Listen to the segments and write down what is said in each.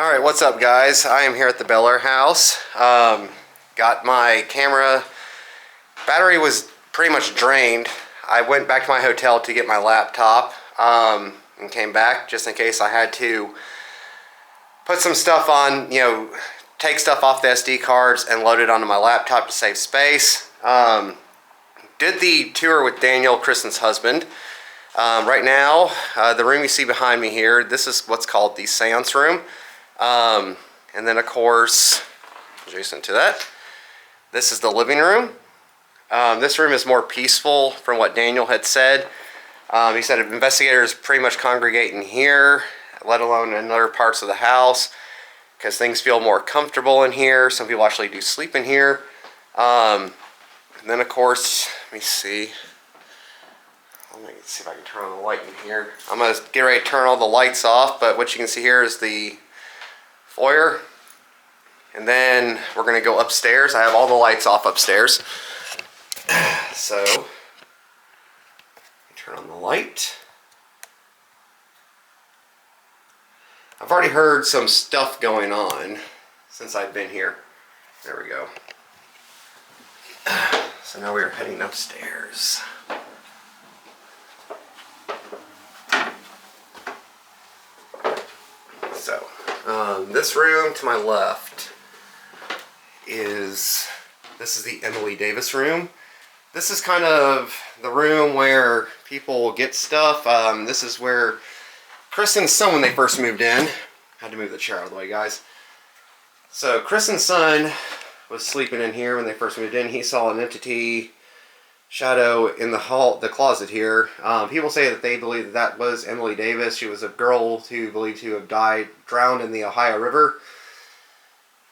Alright, what's up guys? I am here at the Bel Air house. Got my camera. Battery was pretty much drained. I went back to my hotel to get my laptop and came back just in case I had to put some stuff on, take stuff off the SD cards and load it onto my laptop to save space. Did the tour with Daniel, Kristen's husband. Right now, the room you see behind me here, this is what's called the seance room. And then of course, adjacent to that, this is the living room. This room is more peaceful from what Daniel had said. He said investigators pretty much congregate in here, let alone in other parts of the house, because things feel more comfortable in here. Some people actually do sleep in here. And then of course, let me see. Let me see if I can turn on the light in here. I'm going to get ready to turn all the lights off, but what you can see here is the foyer. And then we're going to go upstairs. I have all the lights off upstairs. So, turn on the light. I've already heard some stuff going on since I've been here. There we go. So now we are heading upstairs. So, this room to my left is the Emily Davis room. This is kind of the room where people get stuff. This is where Kristen's son, when they first moved in, had to move the chair out of the way, guys. So Kristen's son was sleeping in here when they first moved in. He saw an entity shadow in the closet here. People say that they believe that that was Emily Davis. She was a girl who believed to have drowned in the Ohio River.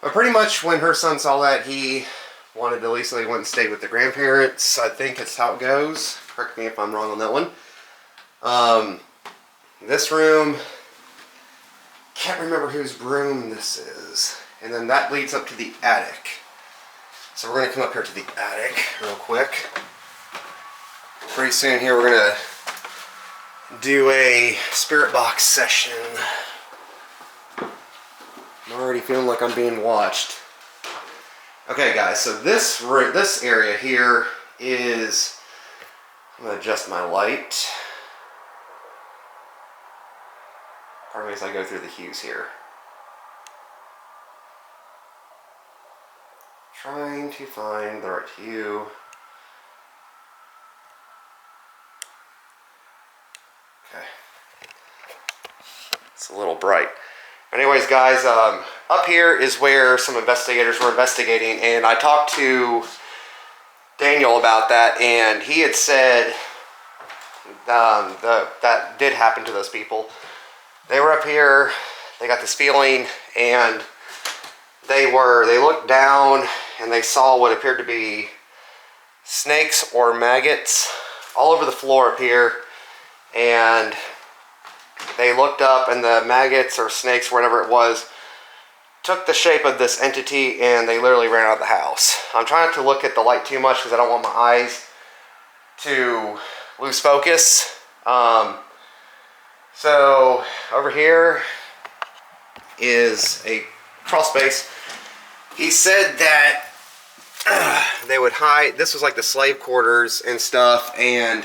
But pretty much when her son saw that, he wanted to at least went and stayed with the grandparents. I think that's how it goes. Correct me if I'm wrong on that one. This room, can't remember whose room this is. And then that leads up to the attic. So we're going to come up here to the attic real quick. Pretty soon here we're going to do a spirit box session. I'm already feeling like I'm being watched. Okay guys, so this area here is, I'm going to adjust my light. Pardon me as I go through the hues here. Trying to find the right hue. Okay. It's a little bright. Anyways, guys, up here is where some investigators were investigating, and I talked to Daniel about that, and he had said that did happen to those people. They were up here, they got this feeling, and they looked down and they saw what appeared to be snakes or maggots all over the floor up here, and they looked up and the maggots or snakes, whatever it was, took the shape of this entity and they literally ran out of the house. I'm trying not to look at the light too much because I don't want my eyes to lose focus. So over here is a crawl space. He said that they would hide, this was like the slave quarters and stuff, and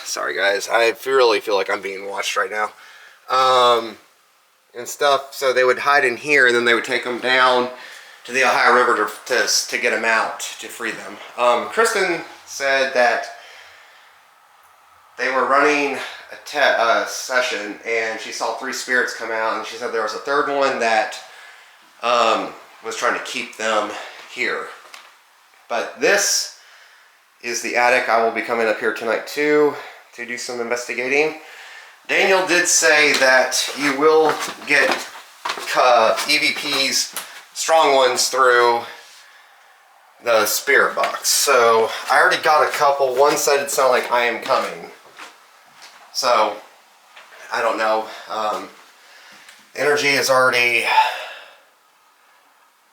sorry guys, I really feel like I'm being watched right now. And stuff, so they would hide in here and then they would take them down to the Ohio River to get them out, to free them. Kristen said that they were running a session and she saw 3 spirits come out, and she said there was a third one that was trying to keep them here. But this is the attic. I will be coming up here tonight too to do some investigating. Daniel did say that you will get EVPs, strong ones, through the spirit box. So I already got a couple. One said it sounded like I am coming. So I don't know. Energy is already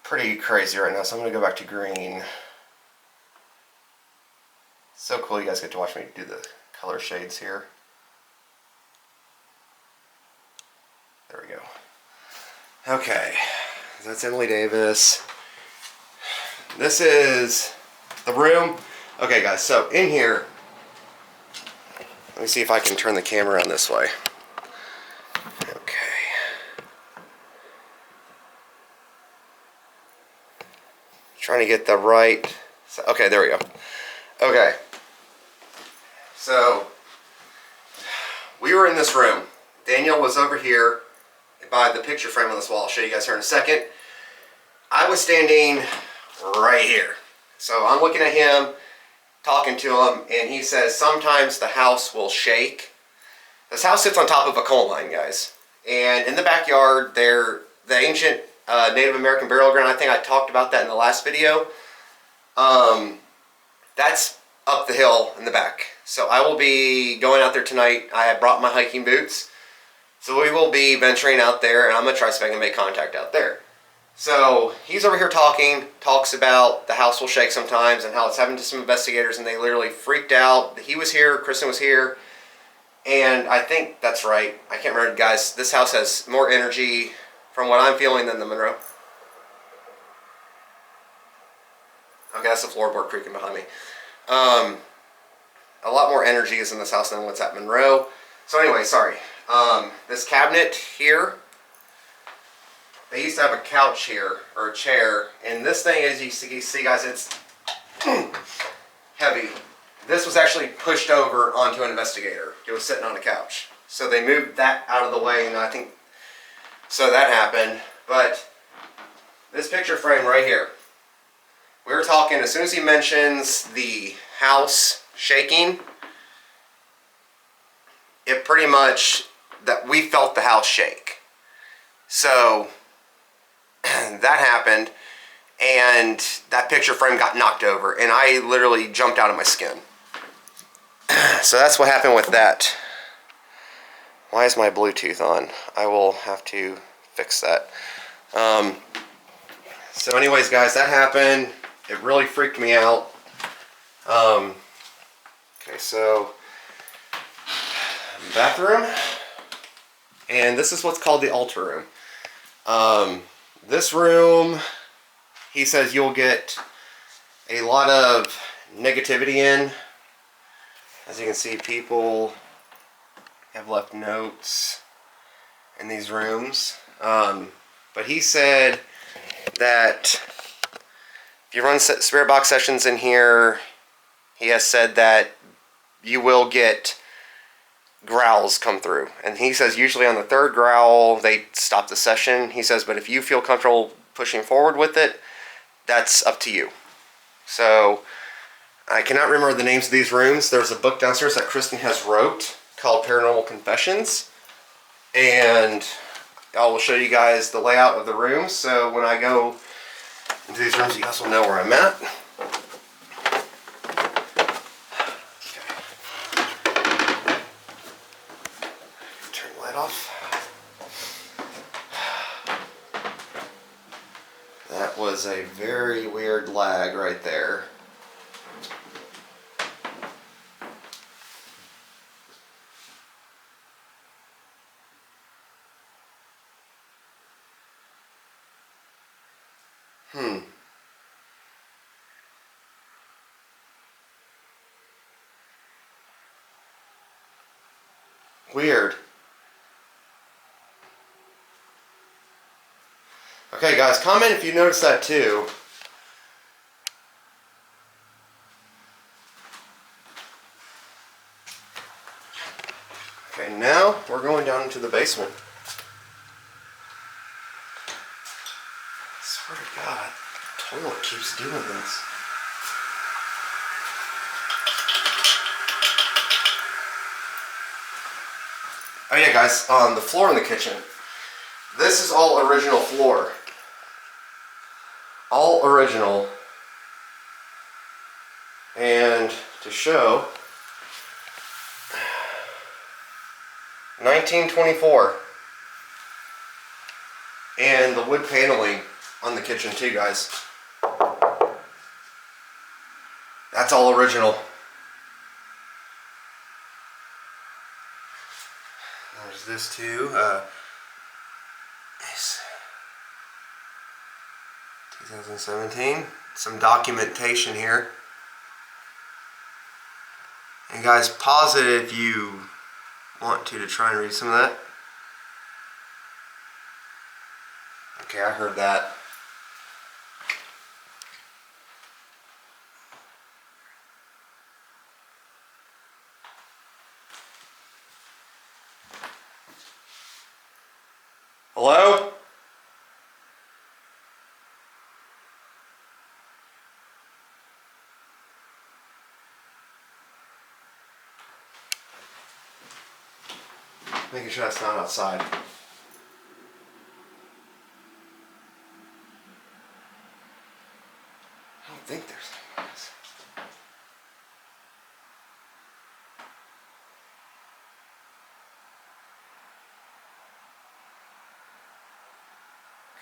pretty crazy right now, so I'm going to go back to green. So cool you guys get to watch me do the color shades here. There we go. Okay, that's Emily Davis. This is the room. Okay, guys, so in here, let me see if I can turn the camera around this way. Okay. Trying to get the right. Okay, there we go. Okay. So, we were in this room. Daniel was over here by the picture frame on this wall. I'll show you guys here in a second. I was standing right here. So I'm looking at him, talking to him, and he says sometimes the house will shake. This house sits on top of a coal mine, guys. And in the backyard, the ancient Native American burial ground, I think I talked about that in the last video. That's up the hill in the back. So I will be going out there tonight. I have brought my hiking boots. So we will be venturing out there, and I'm going to try to see if I can make contact out there. So he's over here talks about the house will shake sometimes and how it's happened to some investigators, and they literally freaked out. He was here, Kristen was here, and I think that's right. I can't remember, guys. This house has more energy from what I'm feeling than the Monroe. Okay, that's the floorboard creaking behind me. A lot more energy is in this house than what's at Monroe. So anyway, sorry. This cabinet here, they used to have a couch here, or a chair, and this thing, as you see guys, it's heavy. This was actually pushed over onto an investigator. It was sitting on a couch. So they moved that out of the way, and I think, so that happened. But this picture frame right here, we were talking, as soon as he mentions the house shaking, it pretty much, that we felt the house shake. So that happened, and that picture frame got knocked over, and I literally jumped out of my skin. So that's what happened with that. Why is my Bluetooth on? I will have to fix that. So anyways, guys, that happened. It really freaked me out. Okay, so bathroom, and this is what's called the altar room. This room, he says you'll get a lot of negativity in. As you can see, people have left notes in these rooms. But he said that if you run spirit box sessions in here, he has said that you will get growls come through. And he says usually on the third growl, they stop the session. He says, but if you feel comfortable pushing forward with it, that's up to you. So I cannot remember the names of these rooms. There's a book downstairs that Kristen has wrote called Paranormal Confessions. And I will show you guys the layout of the rooms. So when I go into these rooms, you guys will know where I'm at. Off. That was a very weird lag right there. Weird. Okay, guys, comment if you noticed that too. Okay, now we're going down into the basement. I swear to God, the toilet keeps doing this. Oh yeah, guys, on the floor in the kitchen, this is all original floor. All original. And to show, 1924. And the wood paneling on the kitchen too, guys. That's all original. There's this too. 2017. Some documentation here. And guys, pause it if you want to try and read some of that. Okay, I heard that. Hello? Making sure that's not outside. I don't think there's noise.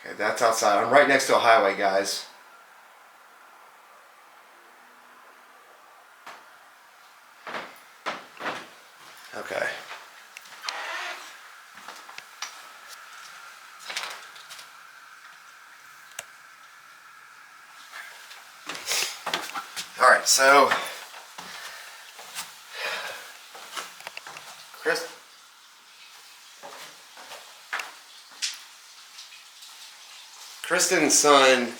Okay, that's outside. I'm right next to a highway, guys. Okay. All right, so Kristen's son,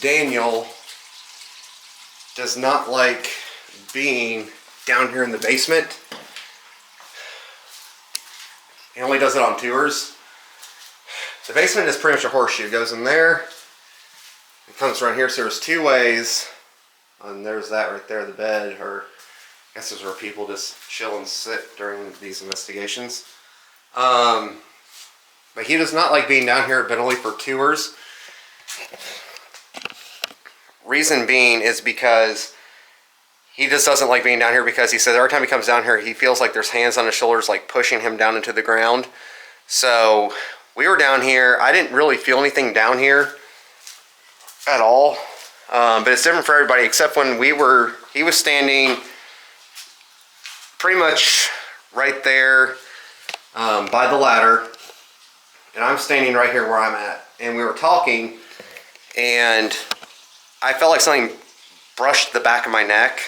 Daniel, does not like being down here in the basement. He only does it on tours. The basement is pretty much a horseshoe. It goes in there, it comes around here, so there's two ways. And there's that right there, the bed, or I guess this is where people just chill and sit during these investigations. But he does not like being down here, but only for tours. Reason being is because he just doesn't like being down here, because he says every time he comes down here, he feels like there's hands on his shoulders, like pushing him down into the ground. So we were down here. I didn't really feel anything down here at all. But it's different for everybody, except when he was standing pretty much right there by the ladder. And I'm standing right here where I'm at. And we were talking, and I felt like something brushed the back of my neck.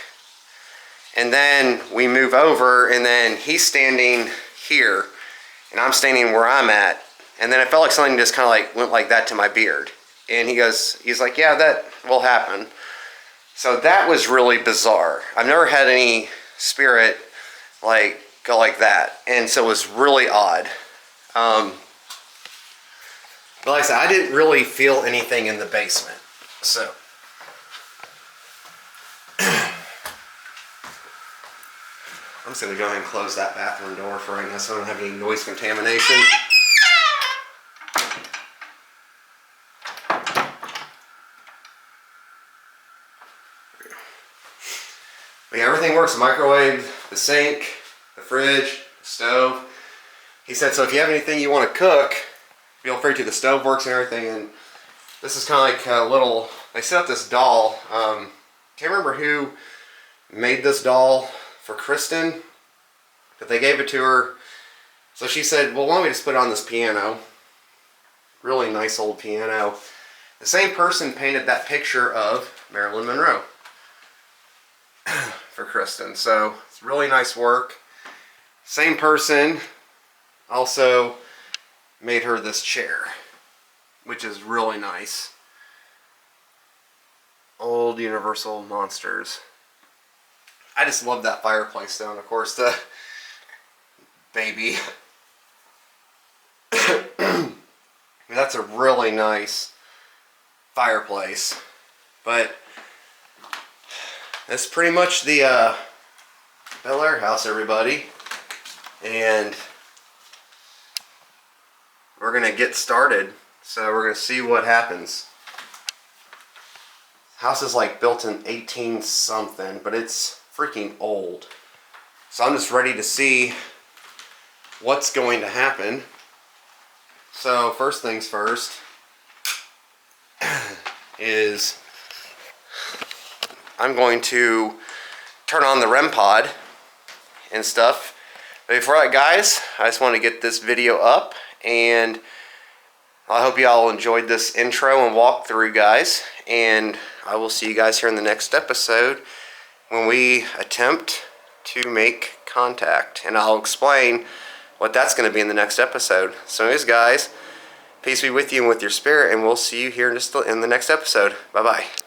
And then we move over, and then he's standing here, and I'm standing where I'm at. And then it felt like something just kind of like went like that to my beard. And he's like, yeah, that will happen. So that was really bizarre. I've never had any spirit like go like that. And so it was really odd. But like I said, I didn't really feel anything in the basement. So I'm just going to go ahead and close that bathroom door for right now so I don't have any noise contamination. But yeah, everything works. The microwave, the sink, the fridge, the stove. He said, so if you have anything you want to cook, feel free to. The stove works and everything. And this is kind of like a little, they set up this doll. Can't remember who made this doll for Kristen, but they gave it to her. So she said, well, why don't we just put it on this piano? Really nice old piano. The same person painted that picture of Marilyn Monroe for Kristen. So it's really nice work. Same person also made her this chair, which is really nice. Old Universal Monsters. I just love that fireplace though, and of course the baby. That's a really nice fireplace. But that's pretty much the Bel Air house, everybody. And we're gonna get started. So we're gonna see what happens. House is like built in 18 something, but it's freaking old. So I'm just ready to see what's going to happen. So first things first is I'm going to turn on the REM pod and stuff. But before that, guys, I just want to get this video up, and I hope you all enjoyed this intro and walkthrough, guys. And I will see you guys here in the next episode when we attempt to make contact. And I'll explain what that's going to be in the next episode. So anyways, guys, peace be with you and with your spirit, and we'll see you here in the next episode. Bye-bye.